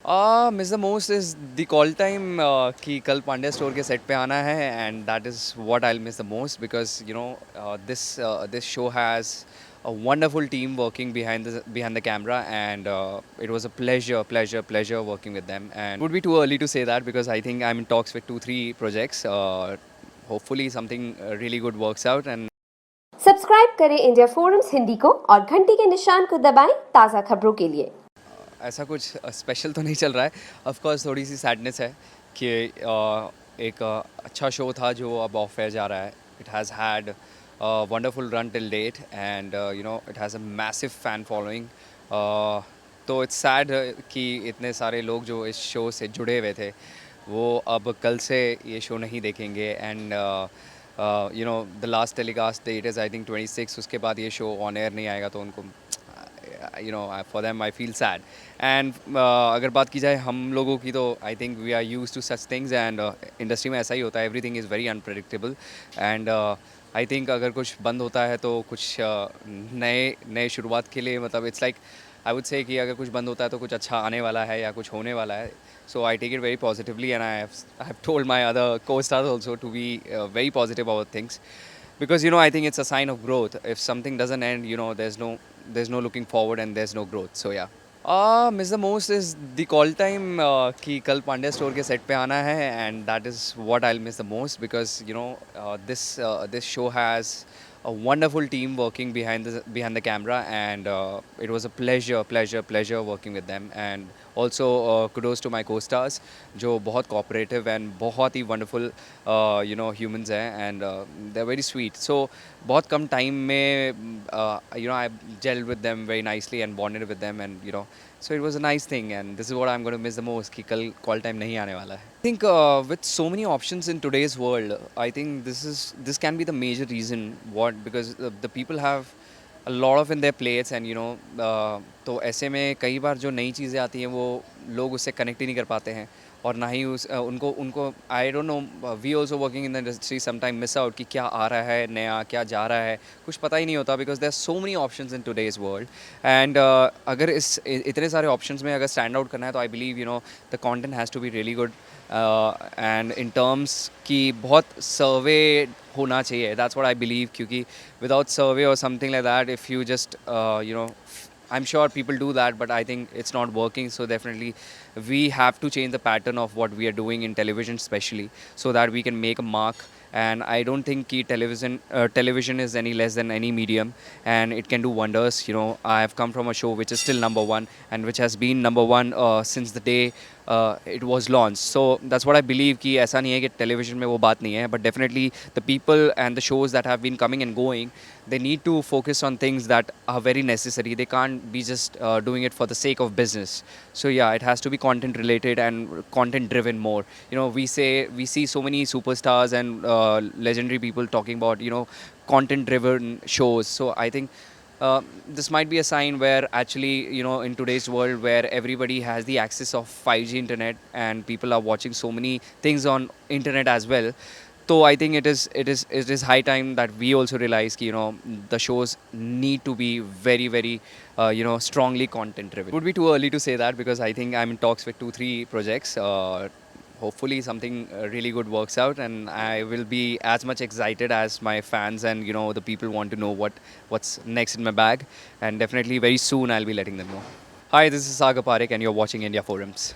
Miss the most is the call time कि कल Pandya store के सेट पे आना है and that is what I'll miss the most because this show has a wonderful team working behind the camera and it was a pleasure working with them and it would be too early to say that because I think I'm in talks with 2-3 projects. Hopefully something really good works out and subscribe करें India forums Hindi को और घंटी के निशान को दबाएं ताज़ा खबरों के लिए। ऐसा कुछ स्पेशल तो नहीं चल रहा है। ऑफ कोर्स थोड़ी सी सैडनेस है कि एक अच्छा शो था जो अब ऑफ एयर जा रहा है। It has had wonderful run till date and it has a massive fan following. तो इट्स सैड कि इतने सारे लोग जो इस शो से जुड़े हुए थे वो अब कल से ये शो नहीं देखेंगे and the last telecast that is I think 26। उसके बाद ये शो ऑन एयर नहीं आएगा तो उनको for them I feel sad and अगर बात की जाए हम लोगों की तो I think we are used to such things and industry में ऐसा ही होता है। everything is very unpredictable and I think अगर कुछ बंद होता है तो कुछ नए नए शुरुआत के लिए मतलब it's like I would say कि अगर कुछ बंद होता है तो कुछ अच्छा आने वाला है या कुछ होने वाला है। So I take it very positively and I have told my other co-stars also to be very positive about things because I think it's a sign of growth. If something doesn't end, there's no looking forward and there's no growth. So yeah. Miss the most is the call time कि कल Pandya store के set पे आना है and that is what I'll miss the most because this show has a wonderful team working behind the camera and it was a pleasure working with them and also kudos to my co-stars जो बहुत cooperative and बहुत ही wonderful humans हैं and they're very sweet. So बहुत कम time में I gelled with them very nicely and bonded with them and so it was a nice thing and this is what I'm going to miss the most कि कल call time नहीं आने वाला है. I think with so many options in today's world, I think this can be the major reason what because the people have a lot of in their plates and तो ऐसे में कई बार जो नई चीज़ें आती हैं वो लोग उससे कनेक्ट ही नहीं कर पाते हैं और ना ही उनको उनको I don't know we also working in the industry sometime miss out कि क्या आ रहा है नया क्या जा रहा है कुछ पता ही नहीं होता because there are so many options in today's world and अगर इतने सारे ऑप्शंस में अगर स्टैंड आउट करना है तो I believe the content has to be really good and in terms कि बहुत सर्वे होना चाहिए दैट्स व्हाट आई बिलीव क्योंकि विदाउट सर्वे और something like that if you just I'm sure people do that, but I think it's not working. So definitely, we have to change the pattern of what we are doing in television, especially, so that we can make a mark. And I don't think कि television is any less than any medium, and it can do wonders. I have come from a show which is still number one, and which has been number one since the day it was launched. So that's what I believe कि ऐसा नहीं है कि television में वो बात नहीं है, but definitely the people and the shows that have been coming and going, they need to focus on things that are very necessary. They can't be just doing it for the sake of business. So yeah, it has to be content related and content driven more. We see so many superstars and legendary people talking about content driven shows. So I think this might be a sign where actually in today's world where everybody has the access of 5G internet and people are watching so many things on internet as well. So I think it is high time that we also realize कि the shows need to be very very strongly content driven. It would be too early to say that because I think I'm in talks with 2-3 projects. Hopefully something really good works out and I will be as much excited as my fans and the people want to know what's next in my bag and definitely very soon I'll be letting them know. Hi, this is Sagar Parekh and you're watching India Forums.